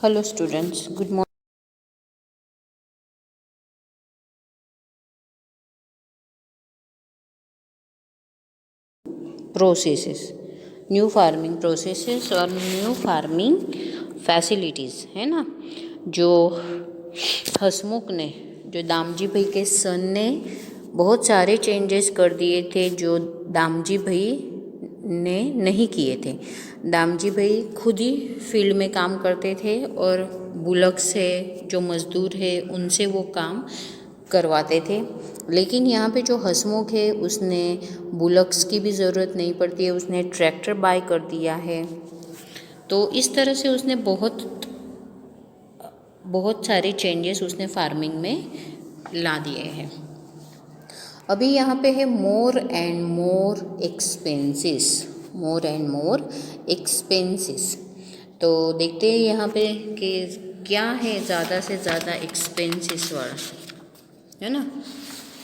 Hello students, good morning. Processes, new farming processes और new farming facilities है ना, जो हसमुख ने, जो दामजी भाई के सन ने बहुत सारे चेंजेस कर दिए थे जो दामजी भाई ने नहीं किए थे। दामजी भाई खुद ही फील्ड में काम करते थे और बुलक से जो मज़दूर है उनसे वो काम करवाते थे। लेकिन यहाँ पे जो हसमुख है उसने बुलक्स की भी ज़रूरत नहीं पड़ती है, उसने ट्रैक्टर बाय कर दिया है। तो इस तरह से उसने बहुत सारे चेंजेस उसने फार्मिंग में ला दिए हैं। अभी यहाँ पे है मोर एंड मोर एक्सपेंसेस। तो देखते हैं यहाँ पे कि क्या है ज़्यादा से ज़्यादा एक्सपेंसेस वाला, है ना।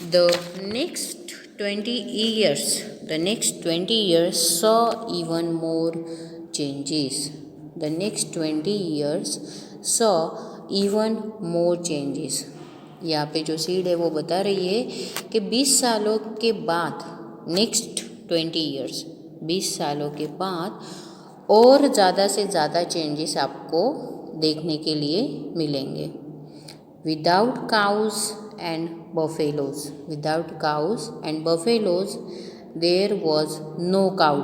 The next 20 years saw even more changes. The next 20 years saw even more changes. यहाँ पे जो सीड है वो बता रही है कि 20 सालों के बाद, नेक्स्ट 20 सालों के बाद और ज़्यादा से ज़्यादा चेंजेस आपको देखने के लिए मिलेंगे। Without cows and buffaloes, there was no cow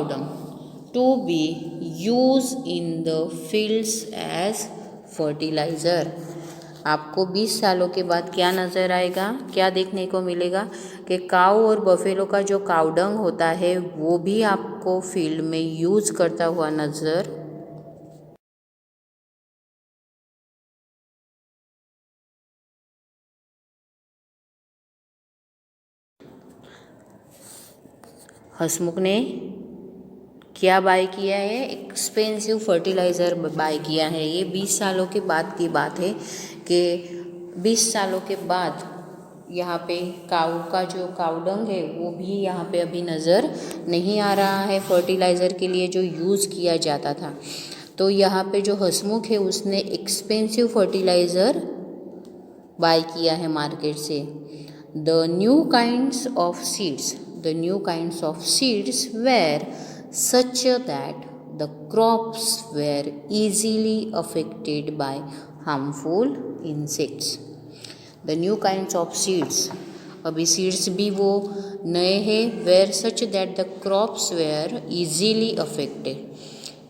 dung to be used in the fields as fertilizer. आपको 20 सालों के बाद क्या नज़र आएगा, क्या देखने को मिलेगा कि काऊ और बफेलो का जो काउडंग होता है वो भी आपको फील्ड में यूज़ करता हुआ नज़र हसमुख ने क्या बाय किया है, एक्सपेंसिव फर्टिलाइज़र बाय किया है। ये 20 सालों के बाद की बात है कि 20 सालों के बाद यहाँ पे काऊ का जो काउडंग है वो भी यहाँ पे अभी नज़र नहीं आ रहा है फर्टिलाइज़र के लिए जो यूज़ किया जाता था। तो यहाँ पे जो हसमुख है उसने एक्सपेंसिव फर्टिलाइज़र बाय किया है मार्केट से। The new kinds of seeds were such that the crops were easily affected by harmful insects. The new kinds of seeds, अभी सीड्स भी वो नए हैं, were such that the crops were easily affected.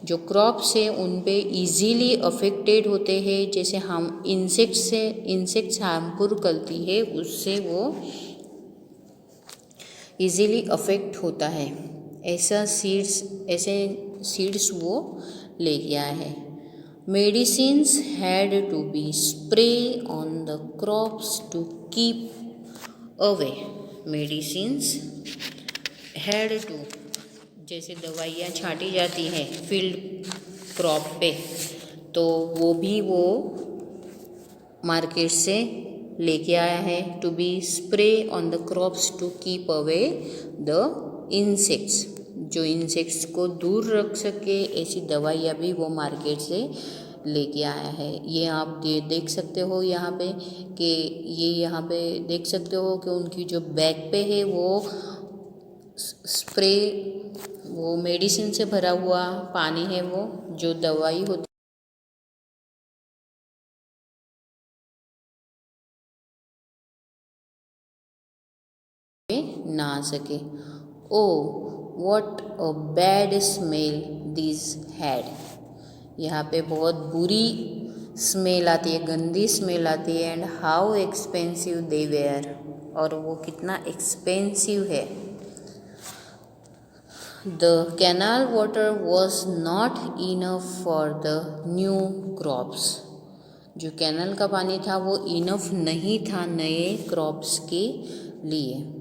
जो crops है उन पे easily affected होते हैं, जैसे हम इंसेक्ट्स हार्मफुल करती है उससे वो ईजीली अफेक्ट होता है। ऐसे सीड्स वो ले गया है। Medicines had to be spray on the crops to keep away. Medicines had to, जैसे दवाइयाँ छाटी जाती हैं फील्ड क्रॉप पे, तो वो भी वो मार्केट से लेके आया है। To be spray on the crops to keep away the insects, जो इंसेक्ट्स को दूर रख सके ऐसी दवाइयाँ भी वो मार्केट से लेके आया है। ये आप देख सकते हो यहाँ पे कि यहाँ पे देख सकते हो कि उनकी जो बैग पे है वो स्प्रे, वो मेडिसिन से भरा हुआ पानी है, वो जो दवाई होती ना आ सके। Oh what a bad smell this had. यहाँ पे बहुत बुरी स्मेल आती है, गंदी स्मेल आती है। And how expensive they were, और वो कितना एक्सपेंसिव है। The canal water was not enough for the new crops. जो कैनल का पानी था वो इनफ नहीं था नए क्रॉप्स के लिए।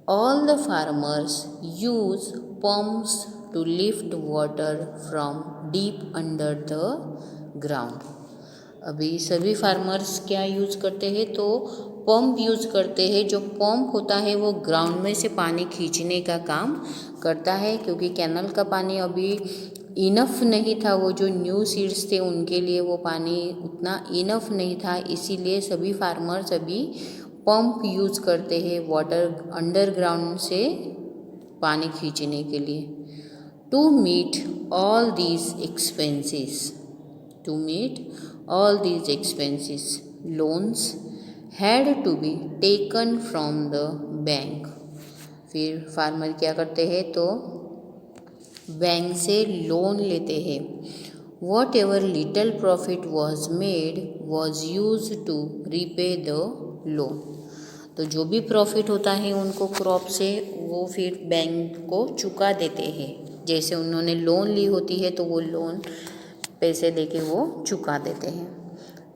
All the farmers use pumps to lift water from deep under the ground. अभी सभी फार्मर्स क्या यूज़ करते हैं, तो पंप यूज़ करते हैं। जो पंप होता है वो ग्राउंड में से पानी खींचने का काम करता है, क्योंकि कैनल का पानी अभी इनफ नहीं था, वो जो न्यू सीड्स थे उनके लिए वो पानी उतना इनफ नहीं था, इसीलिए सभी फार्मर्स अभी पंप यूज़ करते हैं वाटर अंडरग्राउंड से पानी खींचने के लिए। To meet all these expenses to meet all these expenses loans had to be taken from the bank. फिर फार्मर क्या करते हैं, तो बैंक से लोन लेते हैं। Whatever little profit was made was use to repay the loan. तो जो भी प्रॉफिट होता है उनको क्रॉप से, वो फिर बैंक को चुका देते हैं। जैसे उन्होंने लोन ली होती है तो वो लोन पैसे देके वो चुका देते हैं।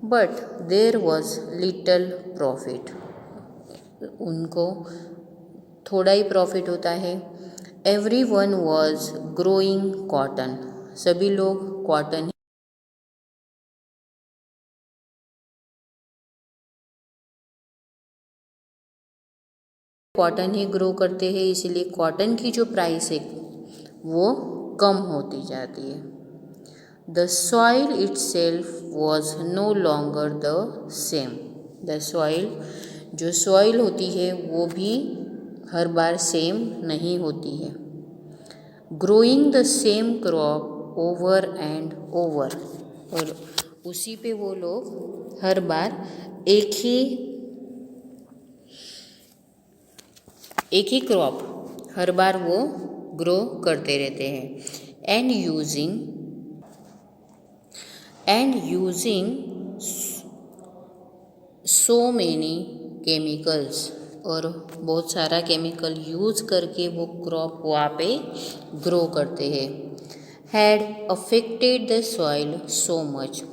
But there was little profit, उनको थोड़ा ही प्रॉफिट होता है। Every one was growing cotton, सभी लोग कॉटन ही ग्रो करते हैं, इसीलिए कॉटन की जो प्राइस है वो कम होती जाती है। The soil itself was no longer the same, the soil, जो सॉइल होती है वो भी हर बार सेम नहीं होती है। Growing the same crop over and over, और उसी पे वो लोग हर बार एक ही क्रॉप हर बार वो ग्रो करते रहते हैं। And using so many chemicals, और बहुत सारा केमिकल यूज़ करके वो क्रॉप वहाँ पे ग्रो करते हैं। Had affected the soil so much,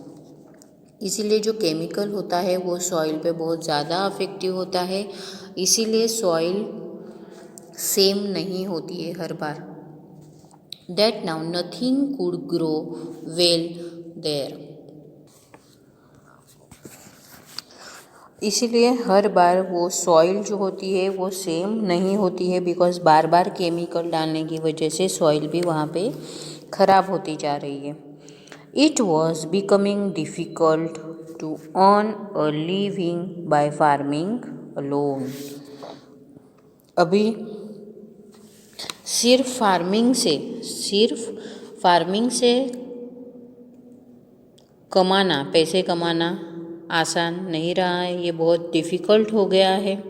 इसीलिए जो केमिकल होता है वो सॉइल पे बहुत ज़्यादा अफेक्टिव होता है, इसीलिए सॉइल सेम नहीं होती है हर बार। That now nothing could grow well there, इसीलिए हर बार वो सॉइल जो होती है वो सेम नहीं होती है, बिकॉज बार बार केमिकल डालने की वजह से सॉइल भी वहाँ पे ख़राब होती जा रही है। It was becoming difficult to earn a living by farming alone, अभी सिर्फ फार्मिंग से पैसे कमाना आसान नहीं रहा है, ये बहुत डिफ़िकल्ट हो गया है।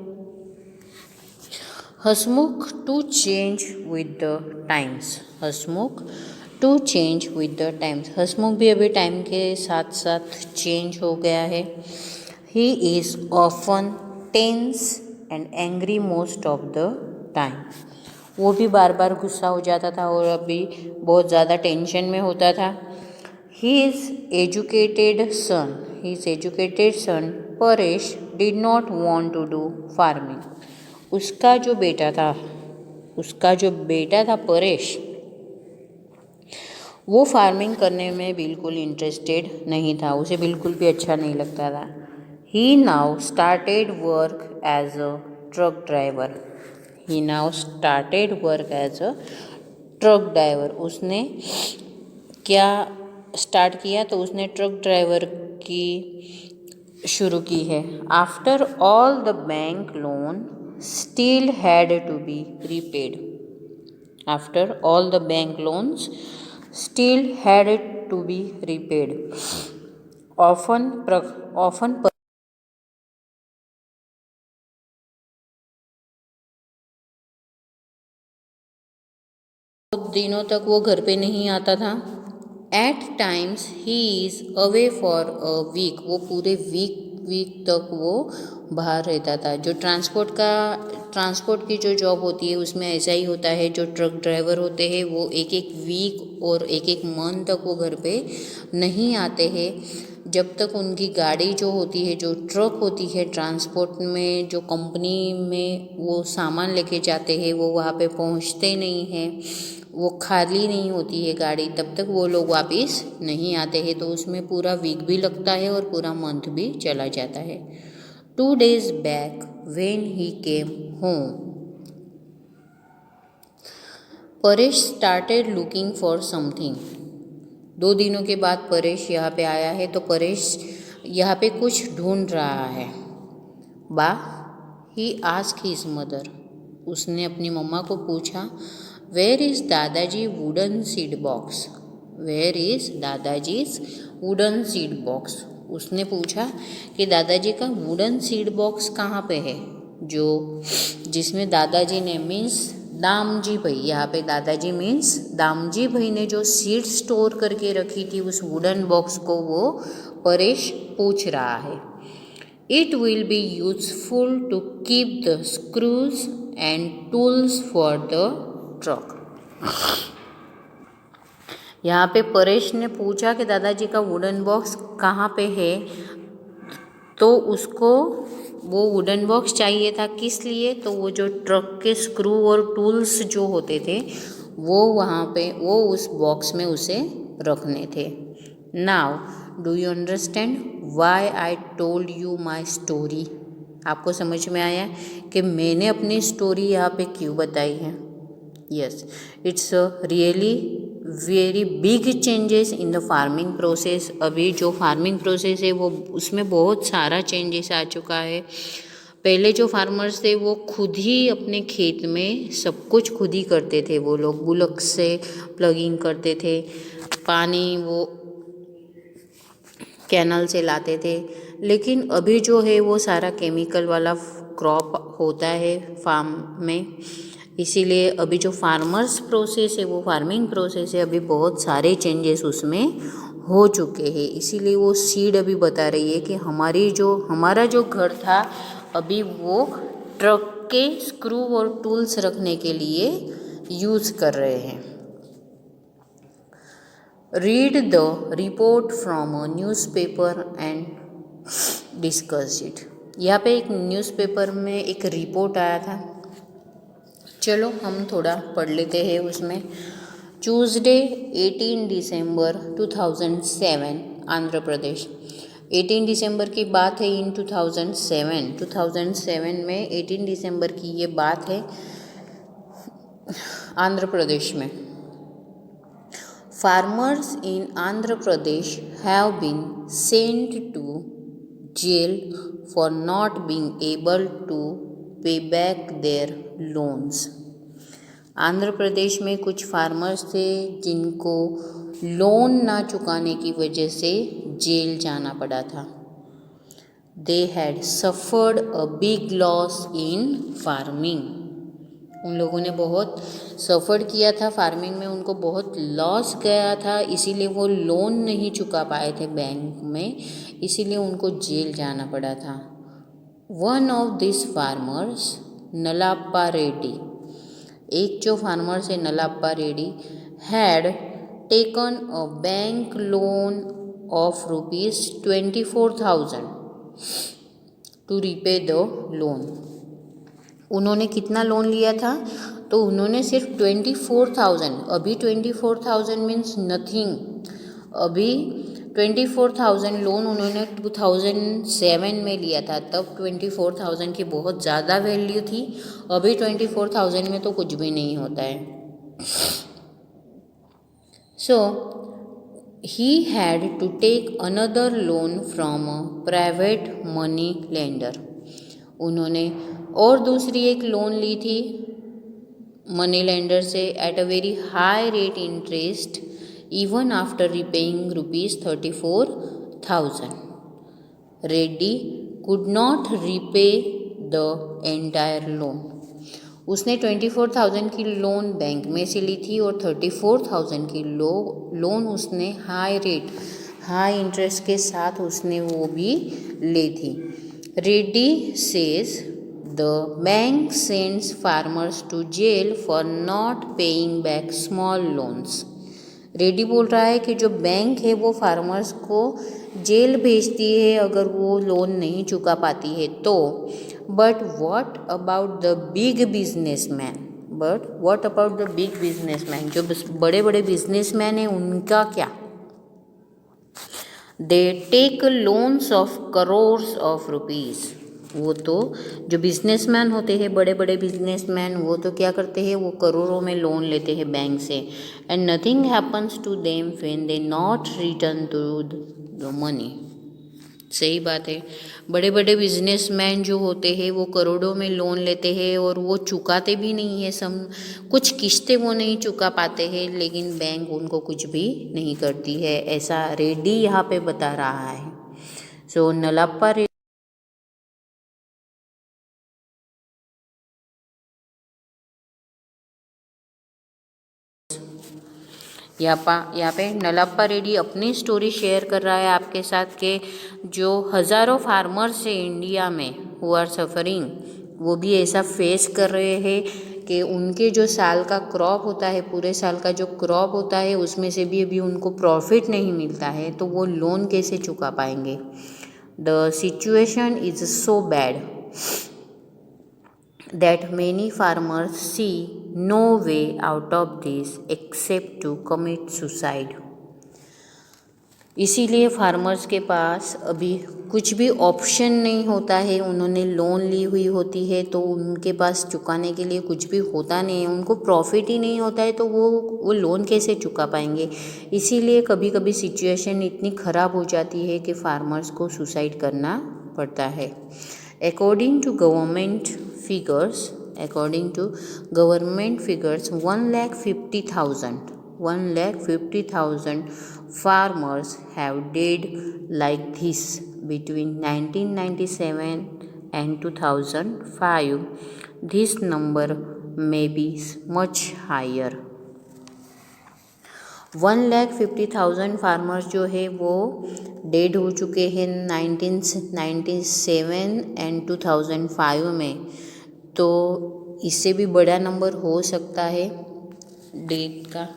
Hasmukh to change with the times, Hasmukh भी अभी टाइम के साथ साथ चेंज हो गया है। He is often tense and angry most of the time, वो भी बार बार गुस्सा हो जाता था और अभी बहुत ज़्यादा टेंशन में होता था। His educated son Paresh did not want to do farming, उसका जो बेटा था परेश, वो फार्मिंग करने में बिल्कुल इंटरेस्टेड नहीं था, उसे बिल्कुल भी अच्छा नहीं लगता था। He now started work as a truck driver, उसने क्या स्टार्ट किया, तो उसने ट्रक ड्राइवर की शुरू की है। After all the bank loan still had to be repaid, often दिनों तक वो घर पे नहीं आता था। At times he is away for a week, वो पूरे वीक तक वो बाहर रहता था। जो ट्रांसपोर्ट की जो जॉब होती है उसमें ऐसा ही होता है, जो ट्रक ड्राइवर होते हैं वो एक वीक और एक मंथ तक वो घर पे नहीं आते हैं, जब तक उनकी गाड़ी जो होती है, जो ट्रक होती है ट्रांसपोर्ट में, जो कंपनी में वो सामान लेके जाते हैं वो वहाँ पे पहुँचते नहीं हैं, वो खाली नहीं होती है गाड़ी, तब तक वो लोग वापस नहीं आते हैं। तो उसमें पूरा वीक भी लगता है और पूरा मंथ भी चला जाता है। 2 days back when he came home, Paresh started looking for something, 2 दिनों के बाद परेश यहाँ पे आया है, तो परेश यहाँ पे कुछ ढूंढ रहा है। बा ही आस्क हिज मदर, उसने अपनी मम्मा को पूछा, where is dadaji wooden seed box, where is dadaji's wooden seed box. उसने पूछा कि दादाजी का वुडन सीड बॉक्स कहाँ पे है, जो जिसमें दादाजी ने मीन्स दामजी भाई, यहाँ पे दादाजी मीन्स दामजी भाई ने जो सीड स्टोर करके रखी थी उस वुडन बॉक्स को वो परेश पूछ रहा है। It will be useful to keep the screws and tools for the truck. यहाँ पे परेश ने पूछा कि दादाजी का वुडन बॉक्स कहाँ पे है, तो उसको वो वुडन बॉक्स चाहिए था, किस लिए, तो वो जो ट्रक के स्क्रू और टूल्स जो होते थे वो वहाँ पे वो उस बॉक्स में उसे रखने थे। Now do you understand why I told you my story. आपको समझ में आया कि मैंने अपनी स्टोरी यहाँ पे क्यों बताई है। Yes, it's a really very big changes in the farming process. अभी जो फार्मिंग प्रोसेस है वो उसमें बहुत सारा चेंजेस आ चुका है। पहले जो फार्मर्स थे वो खुद ही अपने खेत में सब कुछ खुद ही करते थे। वो लोग बुलक से प्लगिंग करते थे, पानी वो कैनल से लाते थे। लेकिन अभी जो है वो सारा केमिकल वाला क्रॉप होता है फार्म में, इसीलिए अभी जो फार्मर्स प्रोसेस है वो फार्मिंग प्रोसेस है, अभी बहुत सारे चेंजेस उसमें हो चुके हैं। इसीलिए वो सीड अभी बता रही है कि हमारा जो घर था अभी वो ट्रक के स्क्रू और टूल्स रखने के लिए यूज़ कर रहे हैं। Read the report from a newspaper and discuss it. यहाँ पे एक न्यूज़पेपर में एक रिपोर्ट आया था, चलो हम थोड़ा पढ़ लेते हैं उसमें। ट्यूसडे 18 दिसंबर 2007 आंध्र प्रदेश। 18 दिसंबर की बात है इन 2007 में 18 दिसंबर की ये बात है आंध्र प्रदेश में। Farmers in Andhra Pradesh have been sent to jail for not being able to pay back their loans. Andhra Pradesh में कुछ फार्मर्स थे जिनको लोन ना चुकाने की वजह से जेल जाना पड़ा था। They had suffered a big loss in farming. उन लोगों ने बहुत सफ़र किया था फार्मिंग में, उनको बहुत लॉस गया था, इसीलिए वो लोन नहीं चुका पाए थे बैंक में, इसीलिए उनको जेल जाना पड़ा था। One of this farmers Nalappa Reddy, एक जो फार्मर्स है Nalappa Reddy, had taken a bank loan of ₹24,000 to repay the loan. उन्होंने कितना लोन लिया था, तो उन्होंने सिर्फ 24,000, अभी 24,000 मीन्स नथिंग, अभी 24,000 लोन उन्होंने 2007 में लिया था, तब 24,000 की बहुत ज़्यादा वैल्यू थी। अभी 24,000 में तो कुछ भी नहीं होता है। So he had to take another loan from a private money lender. उन्होंने और दूसरी एक लोन ली थी मनी लेंडर से at a very high rate interest even after repaying ₹34,000. Reddy could not repay the entire loan. उसने 24,000 की loan bank में से ली थी और 34,000 की लोन उसने हाई इंटरेस्ट के साथ उसने वो भी ली थी। Reddy says the bank sends farmers to jail for not paying back small loans. Reddy बोल रहा है कि जो बैंक है वो फार्मर्स को जेल भेजती है अगर वो लोन नहीं चुका पाती है तो। But what about the big businessman, जो बड़े बड़े बिजनेसमैन हैं उनका क्या। They take loans of crores of rupees. वो तो जो बिजनेसमैन होते हैं, बड़े बड़े बिजनेसमैन, वो तो क्या करते हैं, वो करोड़ों में लोन लेते हैं बैंक से, and nothing happens to them when they not return to the money. सही बात है। बड़े बड़े बिजनेसमैन जो होते हैं वो करोड़ों में लोन लेते हैं और वो चुकाते भी नहीं है, कुछ किस्तें वो नहीं चुका पाते हैं, लेकिन बैंक उनको कुछ भी नहीं करती है, ऐसा रेड्डी यहाँ पे बता रहा है। सो नलाप्पा यहाँ पे नलाप्पा रेड्डी अपनी स्टोरी शेयर कर रहा है आपके साथ के जो हज़ारों फार्मर्स है इंडिया में हु आर सफरिंग, वो भी ऐसा फेस कर रहे हैं कि उनके जो साल का क्रॉप होता है, पूरे साल का जो क्रॉप होता है, उसमें से भी अभी उनको प्रॉफिट नहीं मिलता है, तो वो लोन कैसे चुका पाएंगे। The situation is so bad that many farmers see no way out of this except to commit suicide। इसीलिए फार्मर्स के पास अभी कुछ भी ऑप्शन नहीं होता है, उन्होंने लोन ली हुई होती है तो उनके पास चुकाने के लिए कुछ भी होता नहीं है, उनको प्रॉफिट ही नहीं होता है, तो वो लोन कैसे चुका पाएंगे। इसीलिए कभी कभी सिचुएशन इतनी ख़राब हो जाती है कि फार्मर्स को सुसाइड करना पड़ता है। According to government figures, 1,50,000 farmers have died like this between 1997 and 2005. This number may be much higher। 1,50,000 farmers जो है वो डेड हो चुके हैं 1997 एंड 2005 में, तो इससे भी बड़ा नंबर हो सकता है डेड का।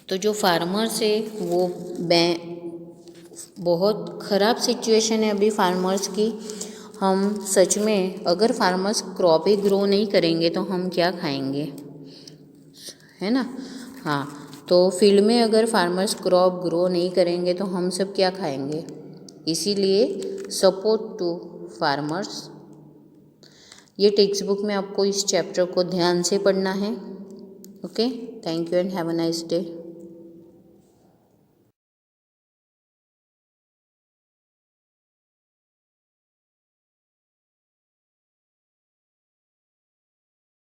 तो जो फार्मर्स है वो बहुत ख़राब सिचुएशन है अभी फार्मर्स की। हम सच में अगर फार्मर्स क्रॉप ही ग्रो नहीं करेंगे तो हम क्या खाएंगे, है ना। हाँ, तो फील्ड में अगर फार्मर्स क्रॉप ग्रो नहीं करेंगे तो हम सब क्या खाएंगे। इसीलिए सपोर्ट टू फार्मर्स, ये टेक्स्ट बुक में आपको इस चैप्टर को ध्यान से पढ़ना है। Okay, thank you and have a nice day.